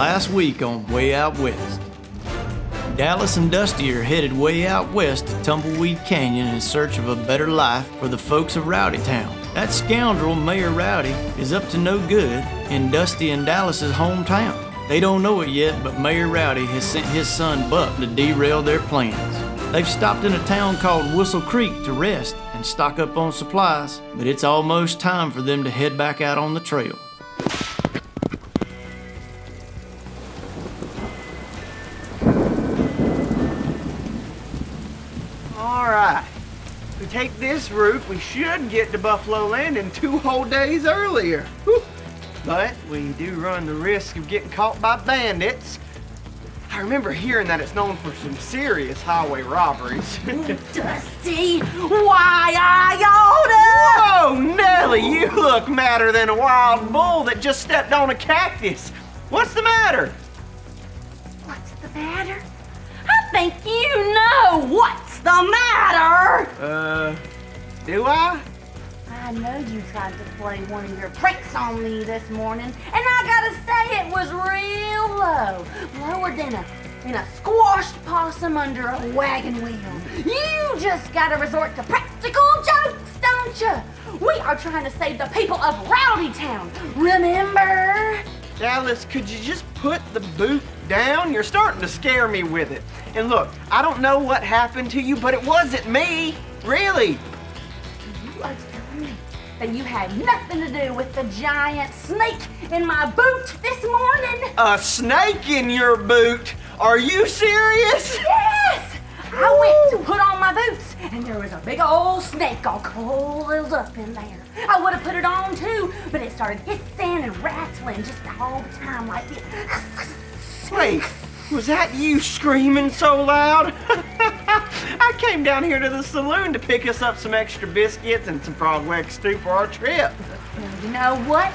last week on Way Out West. Dallas and Dusty are headed way out west to Tumbleweed Canyon in search of a better life for the folks of Rowdytown. That scoundrel, Mayor Rowdy, is up to no good in Dusty and Dallas's hometown. They don't know it yet, but Mayor Rowdy has sent his son Buck to derail their plans. They've stopped in a town called Whistle Creek to rest and stock up on supplies, but it's almost time for them to head back out on the trail. All right. If we take this route, we should get to Buffalo Landing 2 whole days earlier. Whew. But we do run the risk of getting caught by bandits. I remember hearing that it's known for some serious highway robberies. Dusty, why are you Whoa, Nellie, you look madder than a wild bull that just stepped on a cactus. What's the matter? What's the matter? I think you know what's the matter. Do I? I know you tried to play one of your pranks on me this morning, and I gotta say it was real low. Lower than a squashed possum under a wagon wheel. You just gotta resort to practical jokes, don't you? We are trying to save the people of Rowdytown, remember? Dallas, could you just put the boot down? You're starting to scare me with it. And look, I don't know what happened to you, but it wasn't me. Really. You are telling me that you had nothing to do with the giant snake in my boot this morning? A snake in your boot? Are you serious? Yes! I went to put on my boots, and there was a big old snake all coiled up in there. I would have put it on too, but it started hissing and rattling just all the time like this. Wait, was that you screaming so loud? I came down here to the saloon to pick us up some extra biscuits and some frog leg stew for our trip. Well, you know what?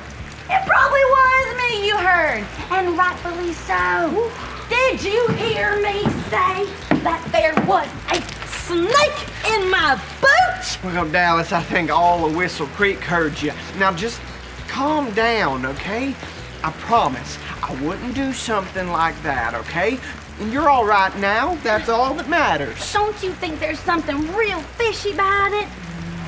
It probably was me you heard, and rightfully so. Did you hear me say that there was a snake in my boot? Well, Dallas, I think all of Whistle Creek heard you. Now just calm down, okay? I promise I wouldn't do something like that, okay? And you're all right now. That's all that matters. Don't you think there's something real fishy about it?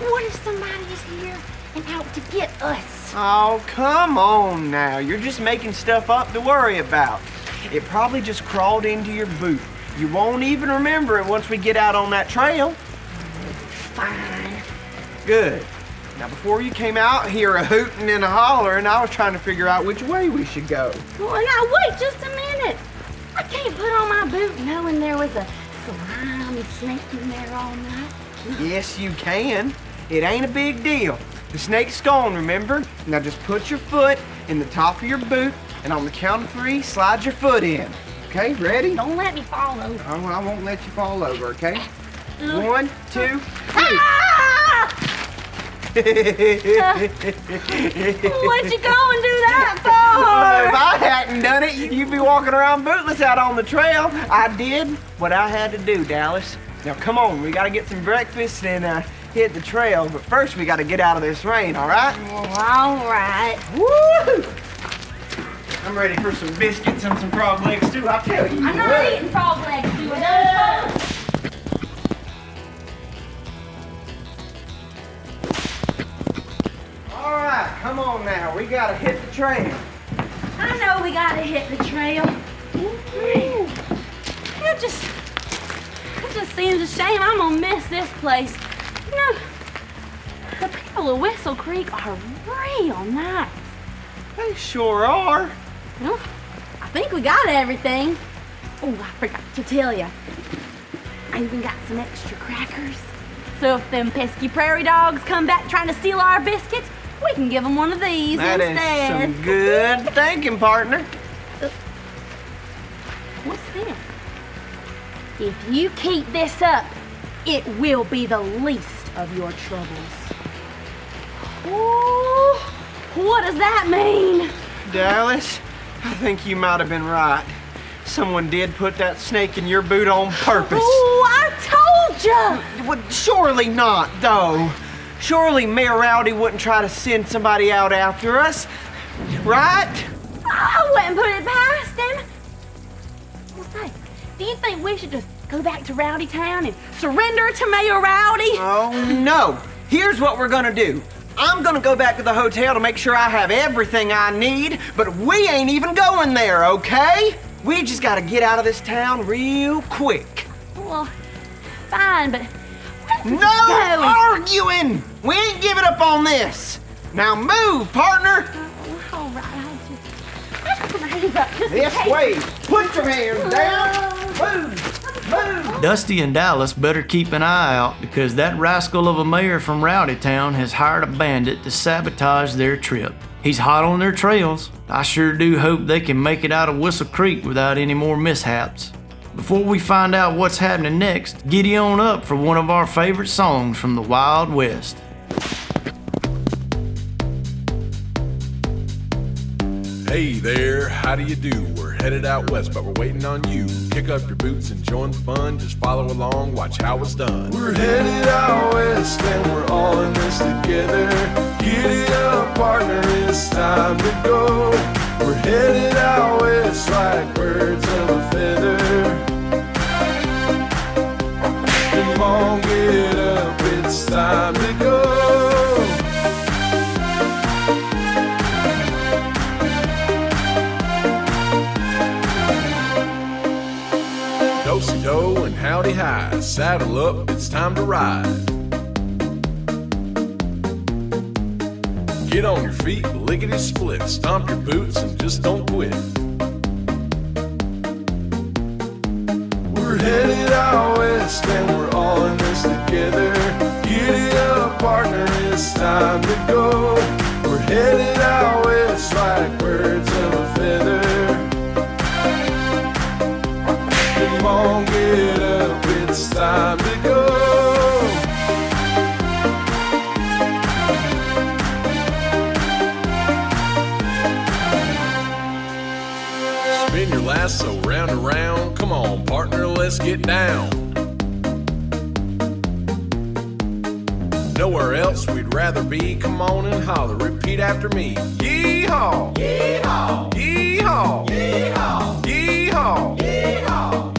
What if somebody is here and out to get us? Oh, come on now. You're just making stuff up to worry about. It probably just crawled into your boot. You won't even remember it once we get out on that trail. Fine. Good. Now, before you came out here a hooting and a hollering, I was trying to figure out which way we should go. Well, now wait just a minute. I can't put on my boot knowing there was a slimy snake in there all night. Yes, you can. It ain't a big deal. The snake's gone, remember? Now just put your foot in the top of your boot, and on the count of 3, slide your foot in. Okay, ready? Don't let me fall over. Oh, I won't let you fall over, okay? 1, 2, 3. Ah! What'd you go and do that for? If I hadn't done it, you'd be walking around bootless out on the trail. I did what I had to do, Dallas. Now come on, we gotta get some breakfast and hit the trail. But first, we gotta get out of this rain, all right? All right. Woo! I'm ready for some biscuits and some frog legs too. I'll tell you. I'm not eating frog legs, you know. All right, come on now. We gotta hit the trail. I know we gotta hit the trail. It just seems a shame I'm gonna miss this place. You know, the people of Whistle Creek are real nice. They sure are. Well, I think we got everything. Oh, I forgot to tell you. I even got some extra crackers. So if them pesky prairie dogs come back trying to steal our biscuits, we can give them one of these That instead. is some good thinking, partner. What's this? If you keep this up, it will be the least of your troubles. Oh, what does that mean? Dallas, I think you might have been right. Someone did put that snake in your boot on purpose. Oh, I told you! Well, surely not, though. Surely Mayor Rowdy wouldn't try to send somebody out after us, right? I wouldn't put it past him. Say, do you think we should just go back to Rowdy Town and surrender to Mayor Rowdy? Oh, no. Here's what we're gonna do. I'm gonna go back to the hotel to make sure I have everything I need, but we ain't even going there, okay? We just gotta get out of this town real quick. Well, fine, but No arguing! We ain't giving up on this. Now move, partner. All right, I put my hands up just in This case. way. Put your hands down. Move. Dusty and Dallas better keep an eye out because that rascal of a mayor from Rowdy Town has hired a bandit to sabotage their trip. He's hot on their trails. I sure do hope they can make it out of Whistle Creek without any more mishaps. Before we find out what's happening next, giddy on up for one of our favorite songs from the Wild West. Hey there, how do you do? We're headed out west, but we're waiting on you. Kick up your boots and join the fun. Just follow along, watch how it's done. We're headed out west, and we're all in this together. Giddy up, partner, it's time to go. We're headed out west like birds of a feather. Come on, get up, it's time to go. Do-si-do and howdy hi, saddle up, it's time to ride. Get on your feet, lickety-split, stomp your boots and just don't quit. We're headed out west and we're all in this together. Giddy up, partner, it's time to go. We're headed out west like birds of a feather. Come on, get up, it's time to go. Spin your lasso round and round. Come on, partner, let's get down. Nowhere else we'd rather be. Come on and holler, repeat after me. Yee-haw! Yee-haw! Yee-haw! Yee-haw! Yee-haw! Yee-haw!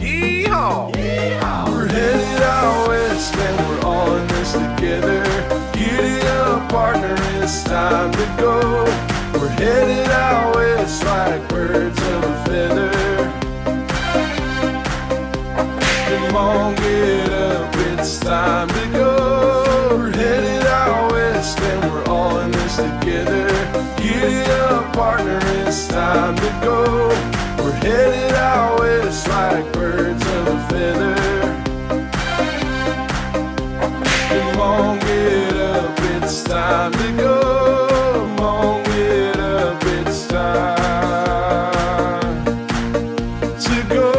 Yee-haw! Yee-haw! We're headed out west and we're all in this together. Giddy up, partner, it's time to go. We're headed out west like birds of a feather. Come on, get up, it's time to go. We're headed out west and we're all in this together. Giddy up, partner, it's time to go. We're headed out west like birds of a feather. Come on, get up, it's time to go. Come on, get up, it's time to go.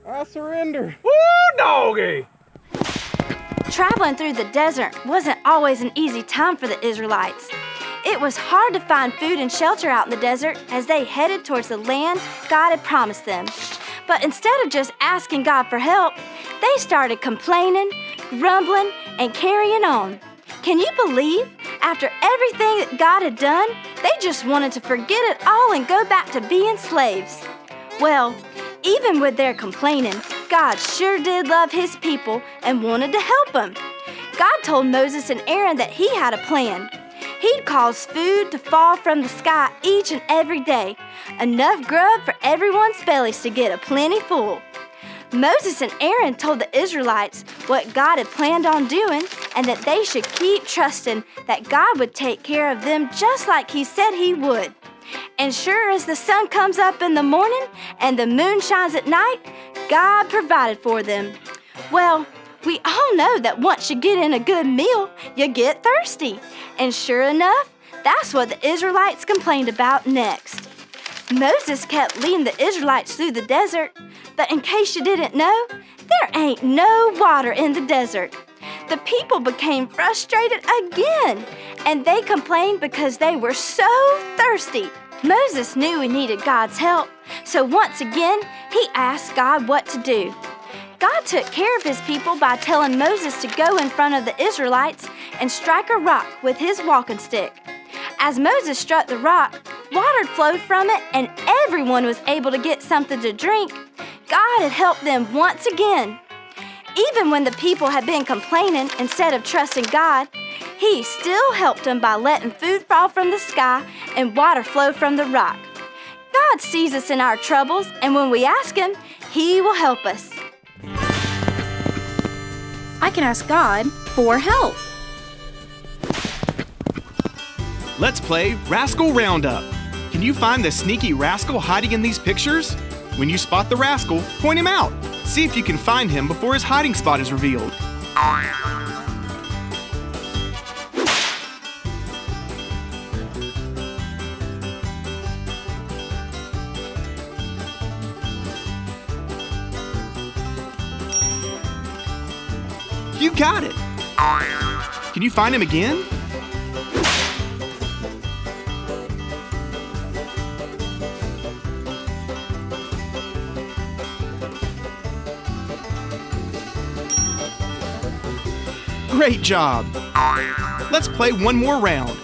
I surrender. Woo, doggy! Traveling through the desert wasn't always an easy time for the Israelites. It was hard to find food and shelter out in the desert as they headed towards the land God had promised them. But instead of just asking God for help, they started complaining, grumbling, and carrying on. Can you believe After everything that God had done, they just wanted to forget it all and go back to being slaves. Well, even with their complaining, God sure did love His people and wanted to help them. God told Moses and Aaron that He had a plan. He'd cause food to fall from the sky each and every day, enough grub for everyone's bellies to get aplenty full. Moses and Aaron told the Israelites what God had planned on doing and that they should keep trusting that God would take care of them just like He said He would. And sure as the sun comes up in the morning and the moon shines at night, God provided for them. Well, we all know that once you get in a good meal, you get thirsty. And sure enough, that's what the Israelites complained about next. Moses kept leading the Israelites through the desert, but in case you didn't know, there ain't no water in the desert. The people became frustrated again, and they complained because they were so thirsty. Moses knew he needed God's help, so once again, he asked God what to do. God took care of His people by telling Moses to go in front of the Israelites and strike a rock with his walking stick. As Moses struck the rock, water flowed from it and everyone was able to get something to drink. God had helped them once again. Even when the people had been complaining instead of trusting God, He still helped them by letting food fall from the sky and water flow from the rock. God sees us in our troubles, and when we ask Him, He will help us. I can ask God for help. Let's play Rascal Roundup. Can you find the sneaky rascal hiding in these pictures? When you spot the rascal, point him out. See if you can find him before his hiding spot is revealed. You got it! Can you find him again? Great job! Let's play one more round.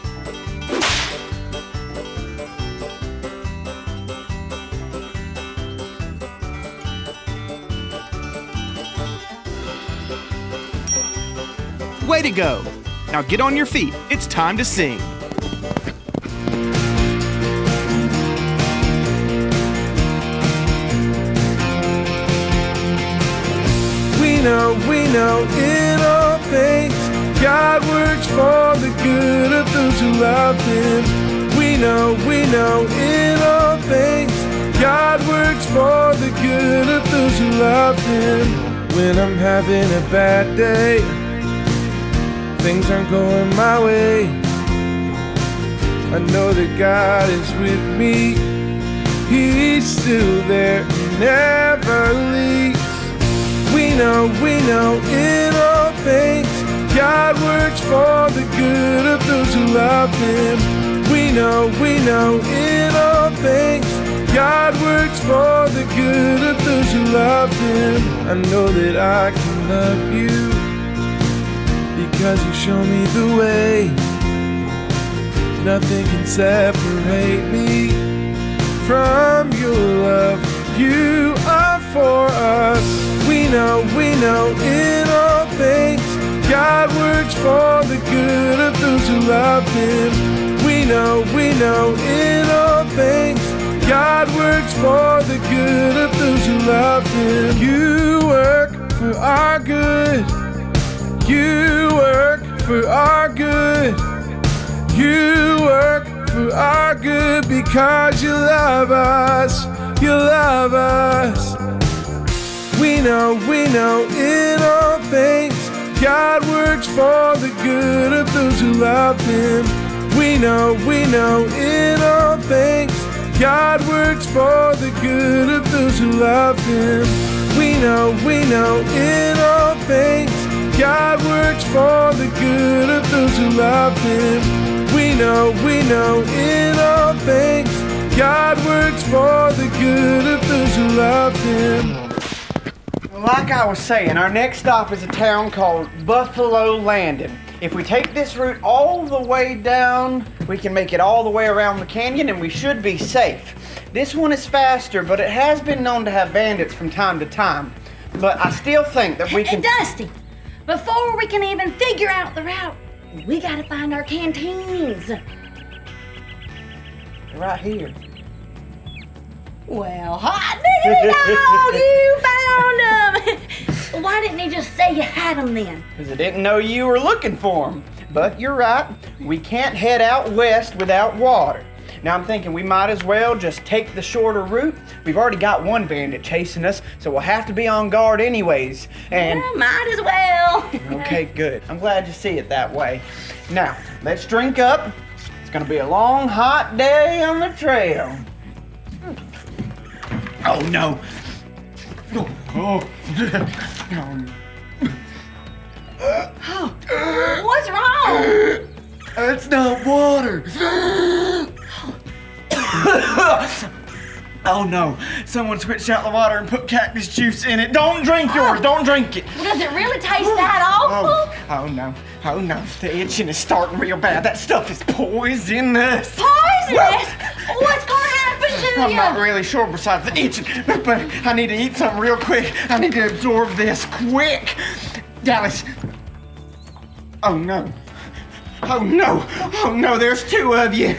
Way to go! Now get on your feet. It's time to sing. We know in all things God works for the good of those who love Him. We know in all things God works for the good of those who love Him. When I'm having a bad day, things aren't going my way, I know that God is with me. He's still there, He never leaves. We know in all things God works for the good of those who love Him. We know in all things God works for the good of those who love Him. I know that I can love You because You show me the way. Nothing can separate me from Your love. You are for us. We know in all things God works for the good of those who love Him. We know in all things God works for the good of those who love Him. You work for our good. You work for our good. You work for our good because You love us. You love us. We know in all things God works for the good of those who love Him. We know in all things God works for the good of those who love Him. We know in all things God works for the good of those who love Him. We know in all things God works for the good of those who love Him. Like I was saying, our next stop is a town called Buffalo Landing. If we take this route all the way down, we can make it all the way around the canyon and we should be safe. This one is faster, but it has been known to have bandits from time to time. But I still think that we can... Dusty, before we can even figure out the route, we gotta find our canteens. Right here. Well, hot diggity dog, you found them! Why didn't you just say you had them then? Because I didn't know you were looking for them. But you're right, we can't head out west without water. Now I'm thinking we might as well just take the shorter route. We've already got one bandit chasing us, so we'll have to be on guard anyways. And Yeah, might as well. okay, good. I'm glad you see it that way. Now, let's drink up. It's gonna be a long, hot day on the trail. Oh no. Oh. What's wrong? It's not water. Oh no, someone switched out the water and put cactus juice in it. Don't drink yours, don't drink it. Does it really taste that awful? Oh no, the itching is starting real bad. That stuff is poisonous. Poisonous? What's gonna happen to I'm you? not really sure besides the itching, but I need to eat something real quick. I need to absorb this quick. Dallas. Oh no. Oh no, there's two of you.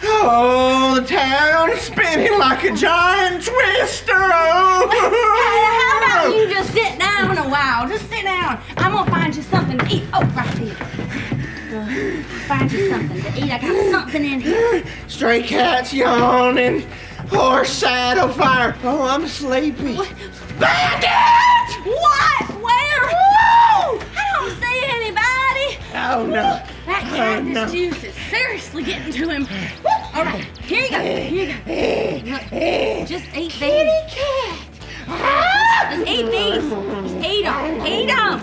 Oh, the town is spinning like a giant twister. Oh. Hey, how about you just sit down a while? Just sit down. I'm gonna find you something to eat. Oh, right here. Find you something to eat. I got something in here. Stray cats yawning. Horse saddle fire. Oh, I'm sleepy. Bandit! What? Where? Whoa! I don't see anybody. Oh no. That cactus juice is seriously getting to him. All right, here you go. Look, just eat these. Just eat these. Just eat them. Eat them.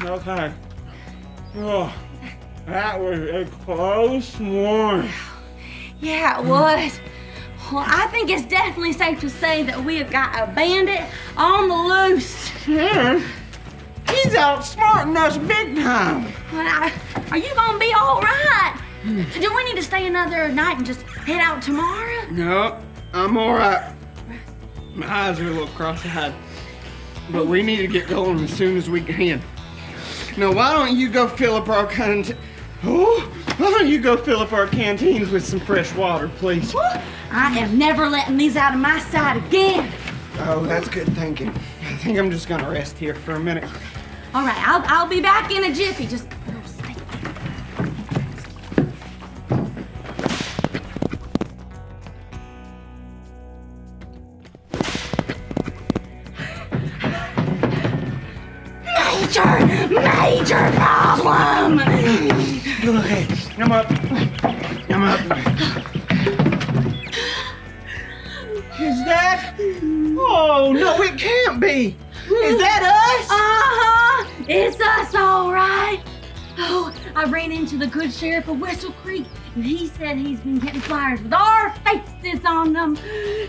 Okay. Oh, that was a close one. Yeah, it was. Well, I think it's definitely safe to say that we have got a bandit on the loose. He's outsmarting us big time. Well, are you gonna be all right? Do we need to stay another night and just head out tomorrow? No, I'm all right. My eyes are a little cross-eyed, but we need to get going as soon as we can. Now, why don't you go fill up our canteens with some fresh water, please? I am never letting these out of my sight again. Oh, that's good thinking. I think I'm just gonna rest here for a minute. All right, I'll be back in a jiffy. Just stay. Major problem. Okay, I'm up. Is that? Oh, no, it can't be. Is that us? Uh-huh. It's us, all right. Oh, I ran into the good sheriff of Whistle Creek, and he said he's been getting flyers with our faces on them.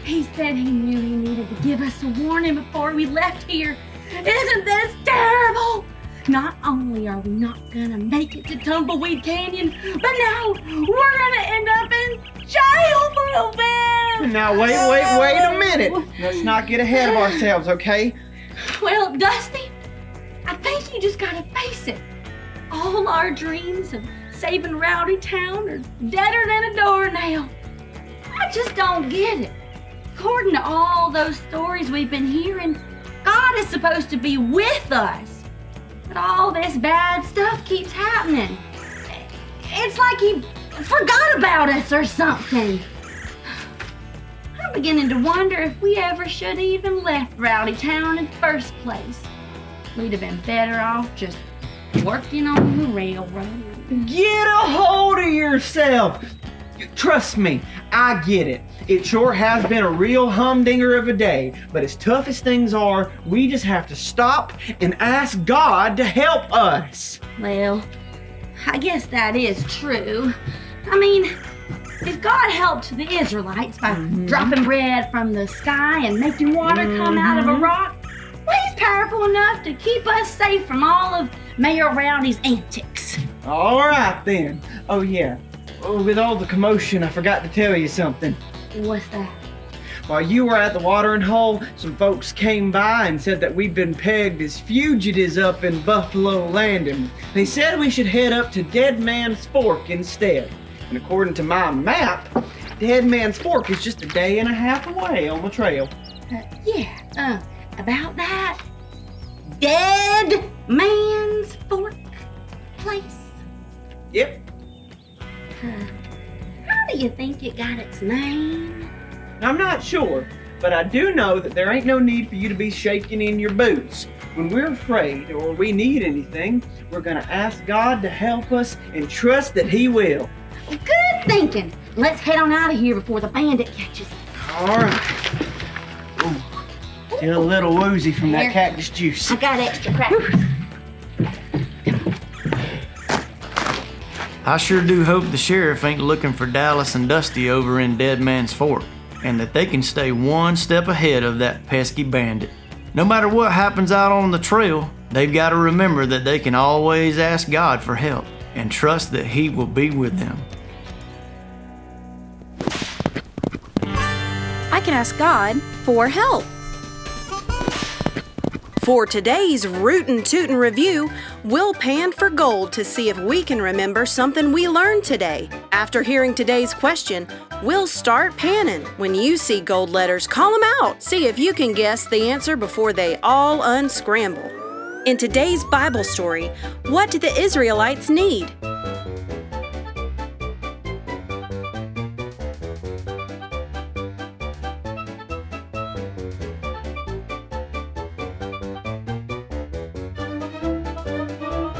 He said he knew he needed to give us a warning before we left here. Isn't this terrible? Not only are we not gonna make it to Tumbleweed Canyon, but now we're gonna end up in jail for a bit. Now, wait a minute. Let's not get ahead of ourselves, okay? Well, Dusty, I think you just gotta face it. All our dreams of saving Rowdy Town are deader than a doornail. I just don't get it. According to all those stories we've been hearing, God is supposed to be with us. But all this bad stuff keeps happening. It's like he forgot about us or something. I'm beginning to wonder if we ever should have even left Rowdy Town in the first place. We'd have been better off just working on the railroad. Get a hold of yourself. Trust me, I get it. It sure has been a real humdinger of a day, but as tough as things are, we just have to stop and ask God to help us. Well, I guess that is true. I mean, if God helped the Israelites by dropping bread from the sky and making water come out of a rock, well, he's powerful enough to keep us safe from all of Mayor Rowdy's antics. All right then. Oh yeah. Oh, with all the commotion, I forgot to tell you something. What's that? While you were at the watering hole, some folks came by and said that we've been pegged as fugitives up in Buffalo Landing. They said we should head up to Dead Man's Fork instead. And according to my map, Dead Man's Fork is just a day and a half away on the trail. About that Dead Man's Fork place. Yep. How do you think it got its name? I'm not sure, but I do know that there ain't no need for you to be shaking in your boots. When we're afraid or we need anything, we're gonna ask God to help us and trust that He will. Good thinking. Let's head on out of here before the bandit catches us. All right. Ooh, still a little woozy from that cactus juice. I got extra crackers. I sure do hope the sheriff ain't looking for Dallas and Dusty over in Dead Man's Fork, and that they can stay one step ahead of that pesky bandit. No matter what happens out on the trail, they've got to remember that they can always ask God for help and trust that He will be with them. I can ask God for help. For today's Rootin' Tootin' Review, we'll pan for gold to see if we can remember something we learned today. After hearing today's question, we'll start panning. When you see gold letters, call them out. See if you can guess the answer before they all unscramble. In today's Bible story, what did the Israelites need?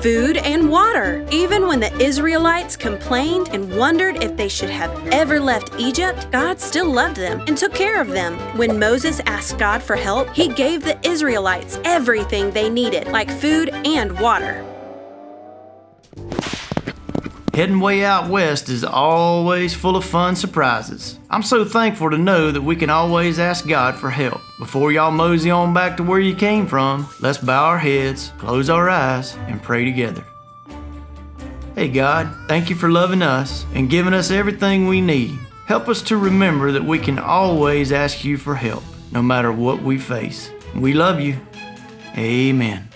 Food and water. Even when the Israelites complained and wondered if they should have ever left Egypt, God still loved them and took care of them. When Moses asked God for help, He gave the Israelites everything they needed, like food and water. Heading way out west is always full of fun surprises. I'm so thankful to know that we can always ask God for help. Before y'all mosey on back to where you came from, let's bow our heads, close our eyes, and pray together. Hey God, thank you for loving us and giving us everything we need. Help us to remember that we can always ask you for help, no matter what we face. We love you. Amen.